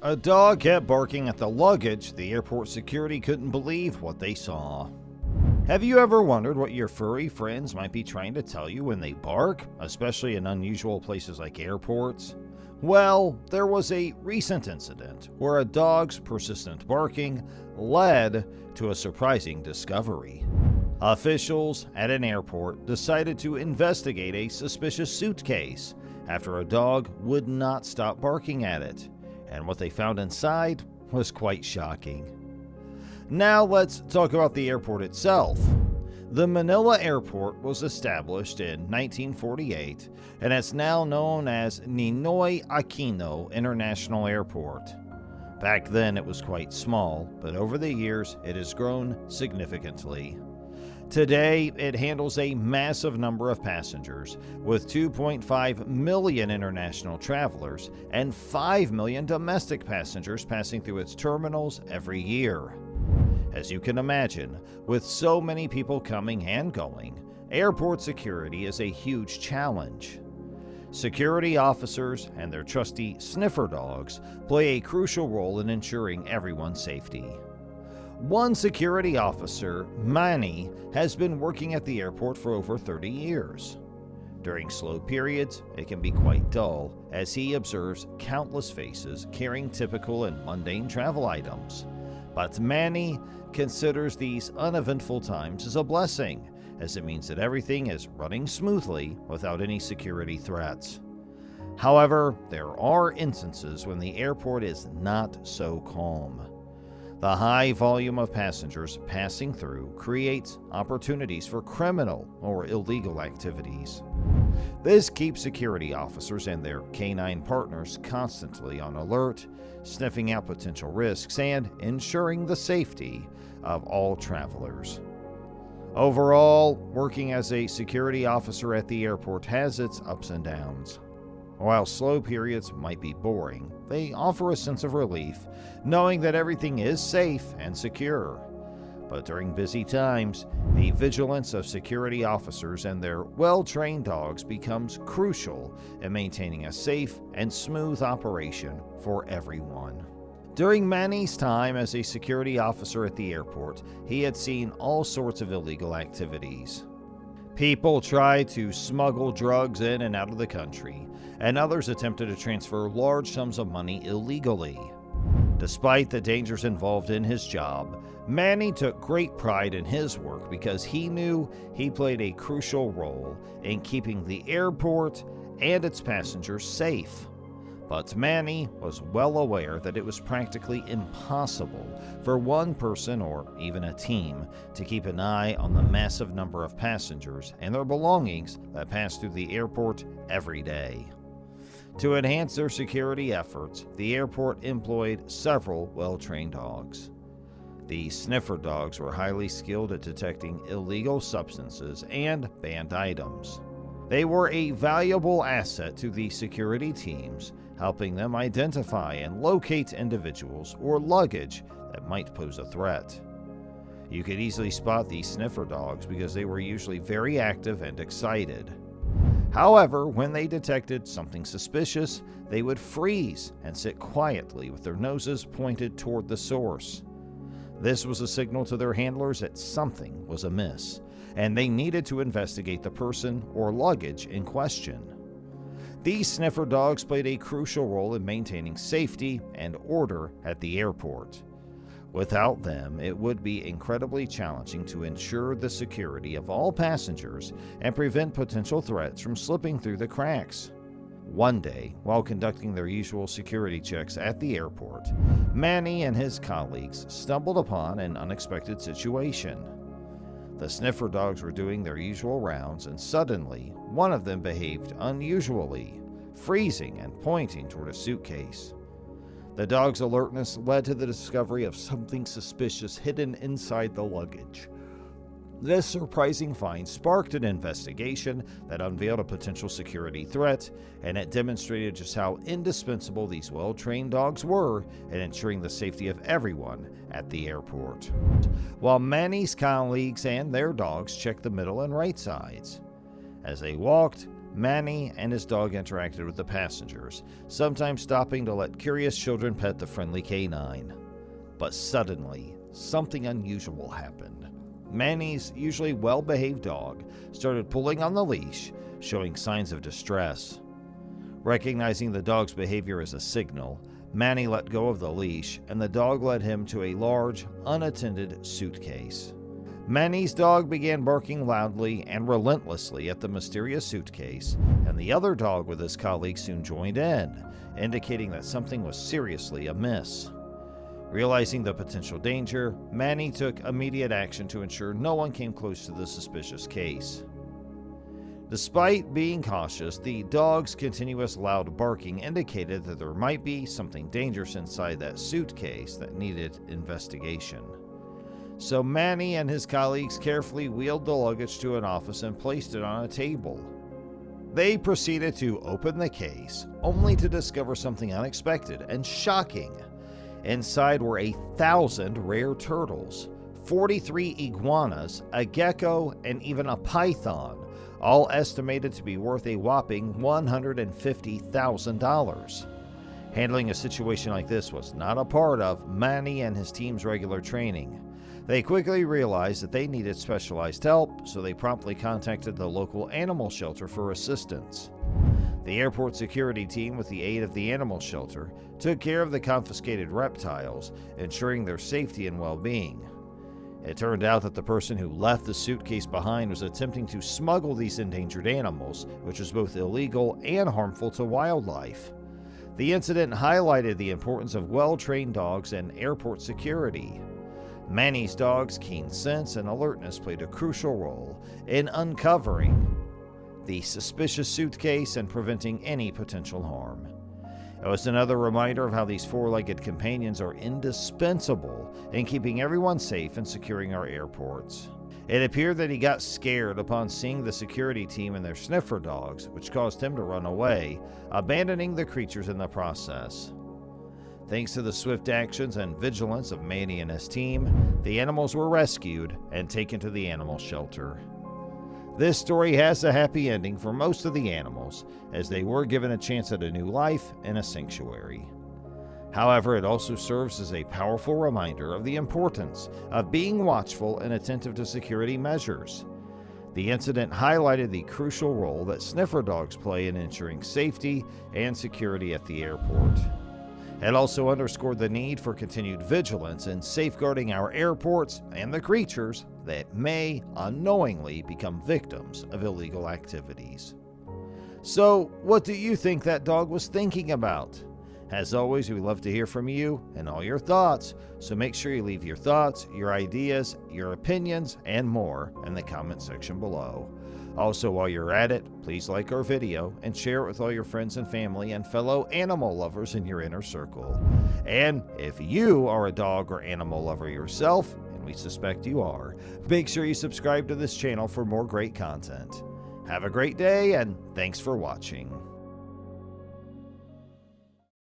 A dog kept barking at the luggage. The airport security couldn't believe what they saw. Have you ever wondered what your furry friends might be trying to tell you when they bark, especially in unusual places like airports? Well, there was a recent incident where a dog's persistent barking led to a surprising discovery. Officials at an airport decided to investigate a suspicious suitcase after a dog would not stop barking at it, and what they found inside was quite shocking. Now let's talk about the airport itself. The Manila airport was established in 1948 and it's now known as Ninoy Aquino International Airport. Back then it was quite small, but over the years it has grown significantly. Today, it handles a massive number of passengers, with 2.5 million international travelers and 5 million domestic passengers passing through its terminals every year. As you can imagine, with so many people coming and going, airport security is a huge challenge. Security officers and their trusty sniffer dogs play a crucial role in ensuring everyone's safety. One security officer, Manny, has been working at the airport for over 30 years. During slow periods, it can be quite dull as he observes countless faces carrying typical and mundane travel items. But Manny considers these uneventful times as a blessing, as it means that everything is running smoothly without any security threats. However, there are instances when the airport is not so calm. The high volume of passengers passing through creates opportunities for criminal or illegal activities. This keeps security officers and their canine partners constantly on alert, sniffing out potential risks and ensuring the safety of all travelers. Overall, working as a security officer at the airport has its ups and downs. While slow periods might be boring, they offer a sense of relief, knowing that everything is safe and secure. But during busy times, the vigilance of security officers and their well-trained dogs becomes crucial in maintaining a safe and smooth operation for everyone. During Manny's time as a security officer at the airport, he had seen all sorts of illegal activities. People tried to smuggle drugs in and out of the country, and others attempted to transfer large sums of money illegally. Despite the dangers involved in his job, Manny took great pride in his work because he knew he played a crucial role in keeping the airport and its passengers safe. But Manny was well aware that it was practically impossible for one person or even a team to keep an eye on the massive number of passengers and their belongings that pass through the airport every day. To enhance their security efforts, the airport employed several well-trained dogs. These sniffer dogs were highly skilled at detecting illegal substances and banned items. They were a valuable asset to the security teams, helping them identify and locate individuals or luggage that might pose a threat. You could easily spot these sniffer dogs because they were usually very active and excited. However, when they detected something suspicious, they would freeze and sit quietly with their noses pointed toward the source. This was a signal to their handlers that something was amiss, and they needed to investigate the person or luggage in question. These sniffer dogs played a crucial role in maintaining safety and order at the airport. Without them, it would be incredibly challenging to ensure the security of all passengers and prevent potential threats from slipping through the cracks. One day, while conducting their usual security checks at the airport, Manny and his colleagues stumbled upon an unexpected situation. The sniffer dogs were doing their usual rounds, and suddenly, one of them behaved unusually, freezing and pointing toward a suitcase. The dog's alertness led to the discovery of something suspicious hidden inside the luggage. This surprising find sparked an investigation that unveiled a potential security threat, and it demonstrated just how indispensable these well-trained dogs were in ensuring the safety of everyone at the airport. While Manny's colleagues and their dogs checked the middle and right sides. As they walked, Manny and his dog interacted with the passengers, sometimes stopping to let curious children pet the friendly canine. But suddenly, something unusual happened. Manny's usually well-behaved dog started pulling on the leash, showing signs of distress. Recognizing the dog's behavior as a signal, Manny let go of the leash, and the dog led him to a large, unattended suitcase. Manny's dog began barking loudly and relentlessly at the mysterious suitcase, and the other dog with his colleague soon joined in, indicating that something was seriously amiss. Realizing the potential danger, Manny took immediate action to ensure no one came close to the suspicious case. Despite being cautious, the dog's continuous loud barking indicated that there might be something dangerous inside that suitcase that needed investigation. So Manny and his colleagues carefully wheeled the luggage to an office and placed it on a table. They proceeded to open the case, only to discover something unexpected and shocking. Inside were 1,000 rare turtles, 43 iguanas, a gecko, and even a python, all estimated to be worth a whopping $150,000. Handling a situation like this was not a part of Manny and his team's regular training. They quickly realized that they needed specialized help, so they promptly contacted the local animal shelter for assistance. The airport security team, with the aid of the animal shelter, took care of the confiscated reptiles, ensuring their safety and well-being. It turned out that the person who left the suitcase behind was attempting to smuggle these endangered animals, which was both illegal and harmful to wildlife. The incident highlighted the importance of well-trained dogs and airport security. Manny's dog's keen sense and alertness played a crucial role in uncovering the suspicious suitcase and preventing any potential harm. It was another reminder of how these four-legged companions are indispensable in keeping everyone safe and securing our airports. It appeared that he got scared upon seeing the security team and their sniffer dogs, which caused him to run away, abandoning the creatures in the process. Thanks to the swift actions and vigilance of Manny and his team, the animals were rescued and taken to the animal shelter. This story has a happy ending for most of the animals, as they were given a chance at a new life in a sanctuary. However, it also serves as a powerful reminder of the importance of being watchful and attentive to security measures. The incident highlighted the crucial role that sniffer dogs play in ensuring safety and security at the airport. It also underscored the need for continued vigilance in safeguarding our airports and the creatures that may unknowingly become victims of illegal activities. So, what do you think that dog was thinking about? As always, we love to hear from you and all your thoughts, so make sure you leave your thoughts, your ideas, your opinions, and more in the comment section below. Also, while you're at it, please like our video and share it with all your friends and family and fellow animal lovers in your inner circle. And if you are a dog or animal lover yourself, and we suspect you are, make sure you subscribe to this channel for more great content. Have a great day, and thanks for watching.